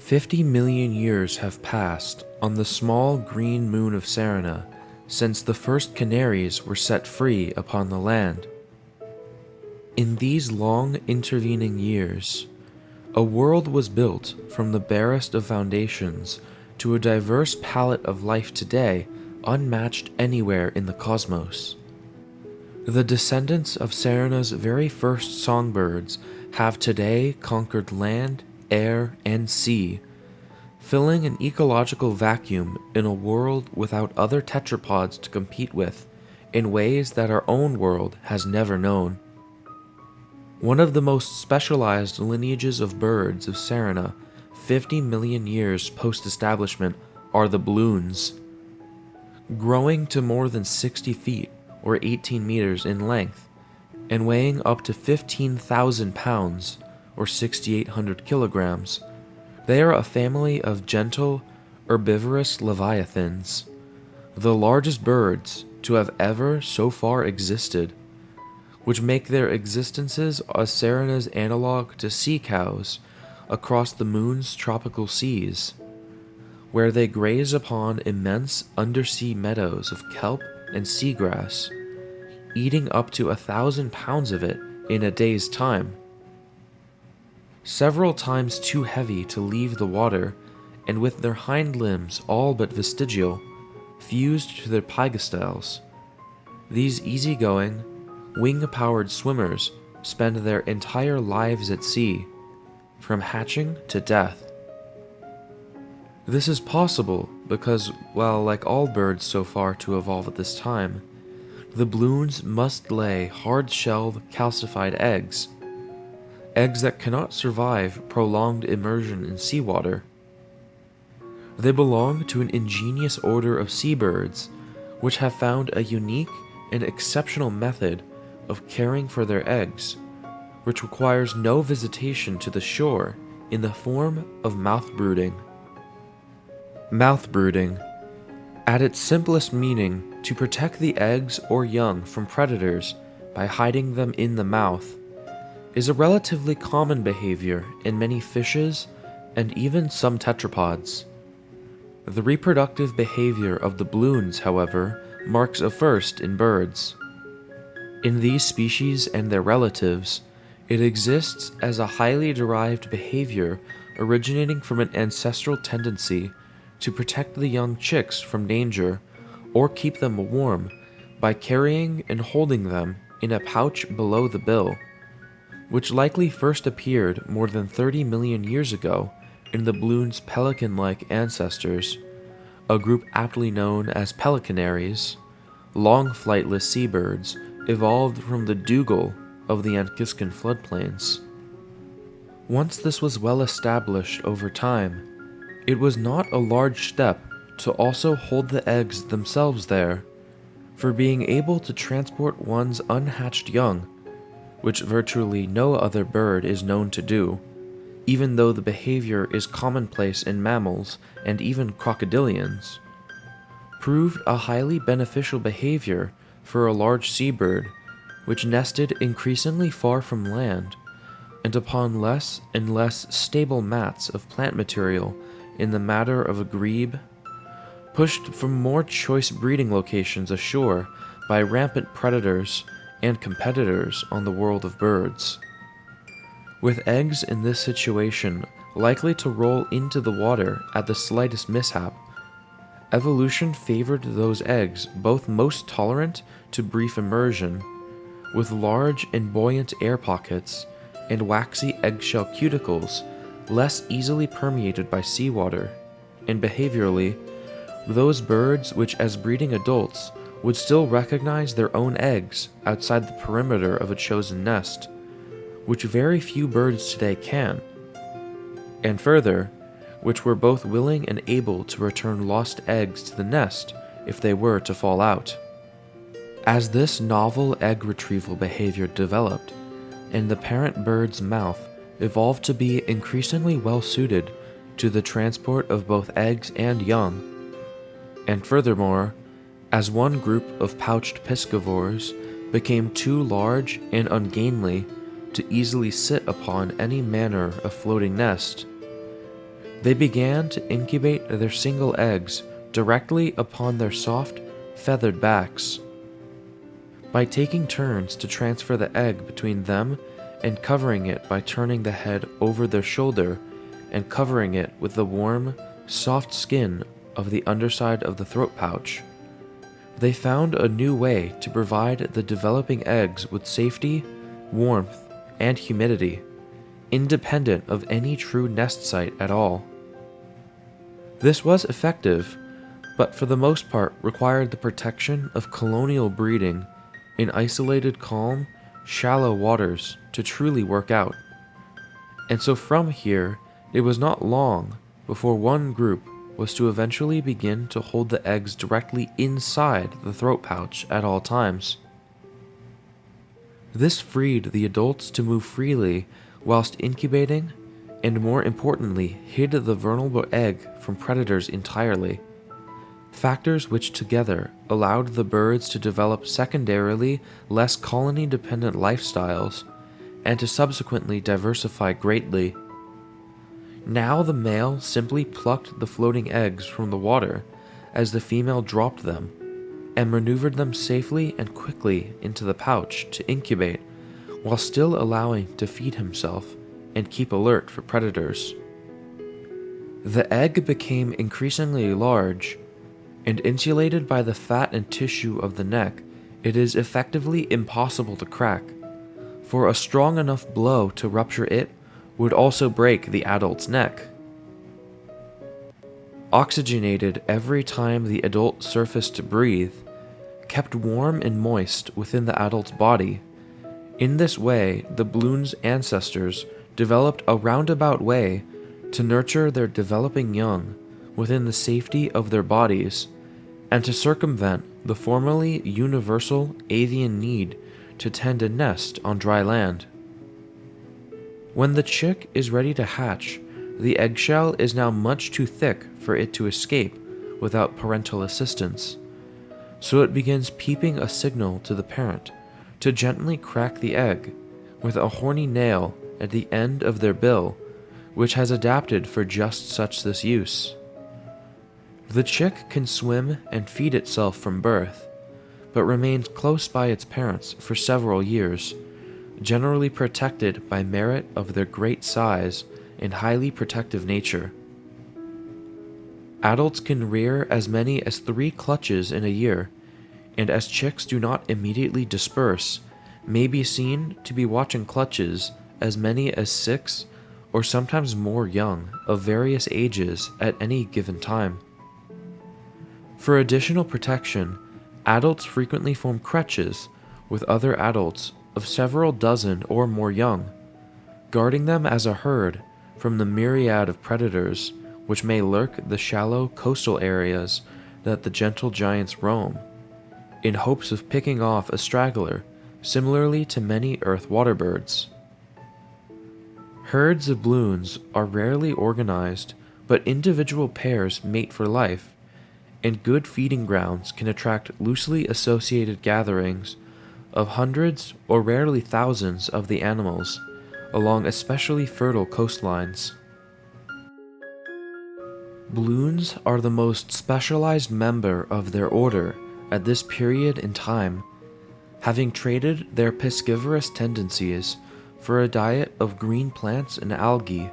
50 million years have passed on the small green moon of Serina since the first canaries were set free upon the land. In these long intervening years, a world was built from the barest of foundations to a diverse palette of life today unmatched anywhere in the cosmos. The descendants of Serina's very first songbirds have today conquered land, air, and sea, filling an ecological vacuum in a world without other tetrapods to compete with in ways that our own world has never known. One of the most specialized lineages of birds of Serina 50 million years post-establishment are the Bloons. Growing to more than 60 feet or 18 meters in length and weighing up to 15,000 pounds or 6,800 kilograms, they are a family of gentle, herbivorous leviathans, the largest birds to have ever so far existed, which make their existences as Serina's analog to sea cows across the moon's tropical seas, where they graze upon immense undersea meadows of kelp and seagrass, eating up to 1,000 pounds of it in a day's time. Several times too heavy to leave the water, and with their hind limbs all but vestigial, fused to their pygostals, these easygoing, wing-powered swimmers spend their entire lives at sea, from hatching to death. This is possible because, while like all birds so far to evolve at this time, the Bloons must lay hard-shelled, calcified eggs that cannot survive prolonged immersion in seawater. They belong to an ingenious order of seabirds which have found a unique and exceptional method of caring for their eggs, which requires no visitation to the shore in the form of mouth brooding. Mouth brooding, at its simplest meaning, to protect the eggs or young from predators by hiding them in the mouth, is a relatively common behavior in many fishes and even some tetrapods. The reproductive behavior of the Bloons, however, marks a first in birds. In these species and their relatives, it exists as a highly derived behavior originating from an ancestral tendency to protect the young chicks from danger or keep them warm by carrying and holding them in a pouch below the bill, which likely first appeared more than 30 million years ago in the Bloons' pelican-like ancestors, a group aptly known as pelicanaries, long flightless seabirds evolved from the dugel of the Ankiskan floodplains. Once this was well established over time, it was not a large step to also hold the eggs themselves there, for being able to transport one's unhatched young, which virtually no other bird is known to do, even though the behavior is commonplace in mammals and even crocodilians, proved a highly beneficial behavior for a large seabird which nested increasingly far from land and upon less and less stable mats of plant material in the matter of a grebe, pushed from more choice breeding locations ashore by rampant predators and competitors on the world of birds. With eggs in this situation likely to roll into the water at the slightest mishap, evolution favored those eggs both most tolerant to brief immersion, with large and buoyant air pockets and waxy eggshell cuticles less easily permeated by seawater, and behaviorally, those birds which as breeding adults would still recognize their own eggs outside the perimeter of a chosen nest, which very few birds today can, and further, which were both willing and able to return lost eggs to the nest if they were to fall out. As this novel egg retrieval behavior developed, and the parent bird's mouth evolved to be increasingly well suited to the transport of both eggs and young, and furthermore, as one group of pouched piscivores became too large and ungainly to easily sit upon any manner of floating nest, They began to incubate their single eggs directly upon their soft, feathered backs. By taking turns to transfer the egg between them and covering it by turning the head over their shoulder and covering it with the warm, soft skin of the underside of the throat pouch, they found a new way to provide the developing eggs with safety, warmth, and humidity, independent of any true nest site at all. This was effective, but for the most part required the protection of colonial breeding in isolated, calm, shallow waters to truly work out. And so from here, it was not long before one group was to eventually begin to hold the eggs directly inside the throat pouch at all times. This freed the adults to move freely whilst incubating, and more importantly, hid the vulnerable egg from predators entirely. Factors which together allowed the birds to develop secondarily less colony-dependent lifestyles and to subsequently diversify greatly. Now the male simply plucked the floating eggs from the water as the female dropped them and maneuvered them safely and quickly into the pouch to incubate while still allowing to feed himself and keep alert for predators. The egg became increasingly large, and insulated by the fat and tissue of the neck, it is effectively impossible to crack, for a strong enough blow to rupture it would also break the adult's neck. Oxygenated every time the adult surfaced to breathe, kept warm and moist within the adult's body. In this way, the Bloons' ancestors developed a roundabout way to nurture their developing young within the safety of their bodies, and to circumvent the formerly universal avian need to tend a nest on dry land. When the chick is ready to hatch, the eggshell is now much too thick for it to escape without parental assistance, so it begins peeping a signal to the parent to gently crack the egg with a horny nail at the end of their bill, which has adapted for just such this use. The chick can swim and feed itself from birth, but remains close by its parents for several years, generally protected by merit of their great size and highly protective nature. Adults can rear as many as 3 clutches in a year, and as chicks do not immediately disperse, may be seen to be watching clutches as many as 6 or sometimes more young of various ages at any given time. For additional protection, adults frequently form creches with other adults of several dozen or more young, guarding them as a herd from the myriad of predators which may lurk the shallow coastal areas that the gentle giants roam, in hopes of picking off a straggler similarly to many earth water birds. Herds of Bloons are rarely organized, but individual pairs mate for life, and good feeding grounds can attract loosely associated gatherings of hundreds or rarely thousands of the animals along especially fertile coastlines. Bloons are the most specialized member of their order at this period in time, having traded their piscivorous tendencies for a diet of green plants and algae,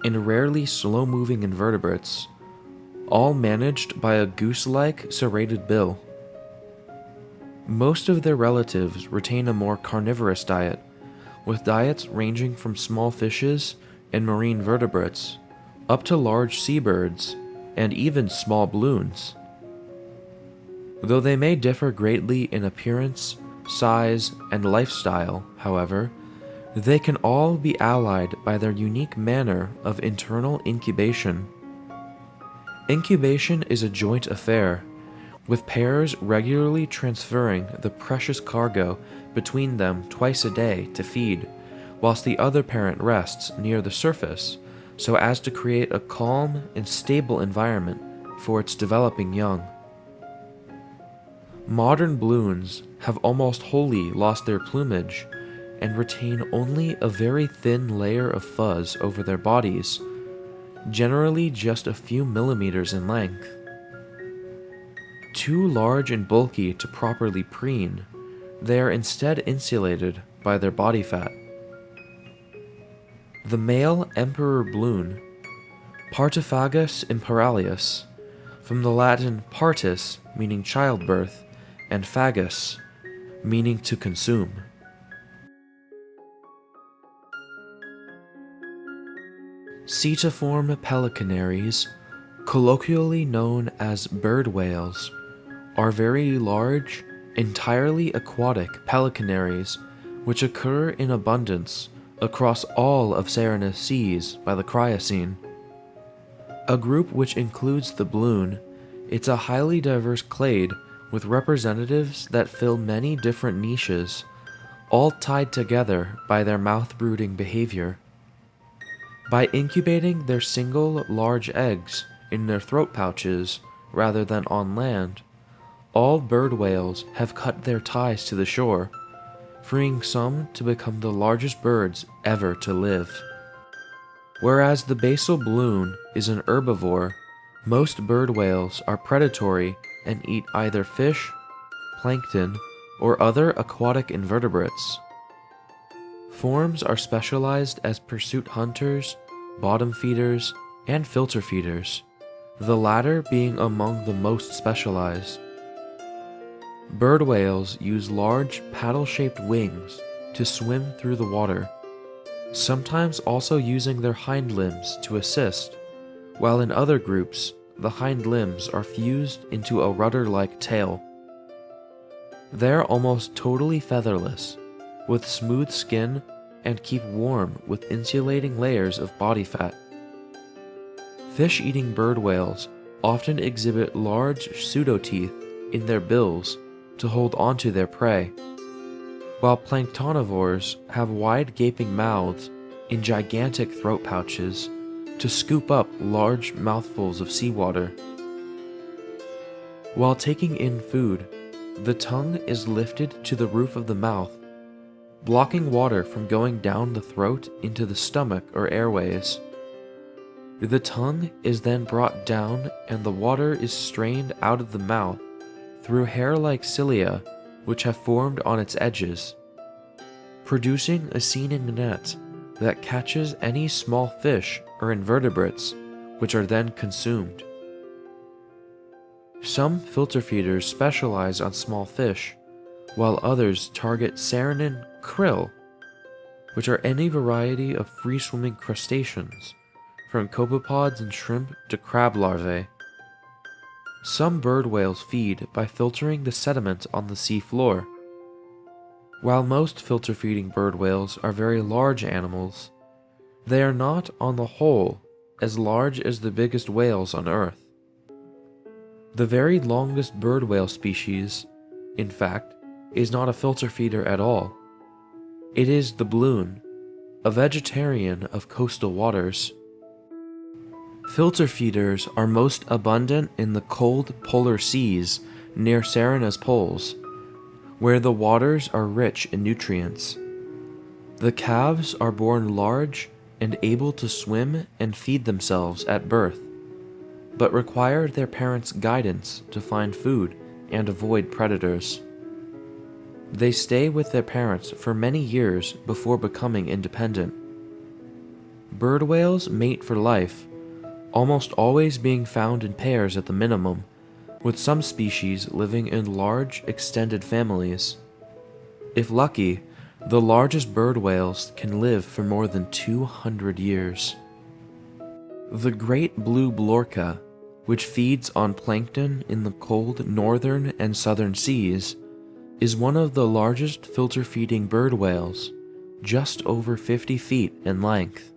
and rarely slow-moving invertebrates, all managed by a goose-like serrated bill. Most of their relatives retain a more carnivorous diet, with diets ranging from small fishes and marine vertebrates up to large seabirds and even small Bloons. Though they may differ greatly in appearance, size, and lifestyle, however, they can all be allied by their unique manner of internal incubation. Incubation is a joint affair, with pairs regularly transferring the precious cargo between them twice a day to feed, whilst the other parent rests near the surface so as to create a calm and stable environment for its developing young. Modern Bloons have almost wholly lost their plumage and retain only a very thin layer of fuzz over their bodies, generally just a few millimeters in length. Too large and bulky to properly preen, they are instead insulated by their body fat. The male emperor Bloon, Partiphagus imperialis, from the Latin partus, meaning childbirth, and phagus, meaning to consume. Cetiform pelicanaries, colloquially known as birdwhales, are very large, entirely aquatic pelicanaries which occur in abundance across all of Serina's seas by the Cryocene. A group which includes the Bloon, it's a highly diverse clade with representatives that fill many different niches, all tied together by their mouth-brooding behavior. By incubating their single large eggs in their throat pouches rather than on land, all bird whales have cut their ties to the shore, freeing some to become the largest birds ever to live. Whereas the basal Bloon is an herbivore, most bird whales are predatory and eat either fish, plankton, or other aquatic invertebrates. Forms are specialized as pursuit hunters, bottom feeders, and filter feeders, the latter being among the most specialized. Bird whales use large paddle-shaped wings to swim through the water, sometimes also using their hind limbs to assist, while in other groups, the hind limbs are fused into a rudder-like tail. They're almost totally featherless, with smooth skin and keep warm with insulating layers of body fat. Fish-eating bird whales often exhibit large pseudoteeth in their bills to hold onto their prey, while planktonivores have wide gaping mouths in gigantic throat pouches to scoop up large mouthfuls of seawater. While taking in food, the tongue is lifted to the roof of the mouth, blocking water from going down the throat into the stomach or airways. The tongue is then brought down and the water is strained out of the mouth through hair-like cilia which have formed on its edges, producing a seaning net that catches any small fish or invertebrates which are then consumed. Some filter feeders specialize on small fish, while others target saarinen krill, which are any variety of free-swimming crustaceans, from copepods and shrimp to crab larvae. Some bird whales feed by filtering the sediment on the sea floor. While most filter-feeding bird whales are very large animals, they are not, on the whole, as large as the biggest whales on Earth. The very longest bird whale species, in fact, is not a filter feeder at all. It is the Bloon, a vegetarian of coastal waters. Filter feeders are most abundant in the cold polar seas near Serina's poles, where the waters are rich in nutrients. The calves are born large and able to swim and feed themselves at birth, but require their parents' guidance to find food and avoid predators. They stay with their parents for many years before becoming independent. Bird whales mate for life, almost always being found in pairs at the minimum, with some species living in large, extended families. If lucky, the largest bird whales can live for more than 200 years. The great blue blorca, which feeds on plankton in the cold northern and southern seas, is one of the largest filter-feeding bird whales, just over 50 feet in length.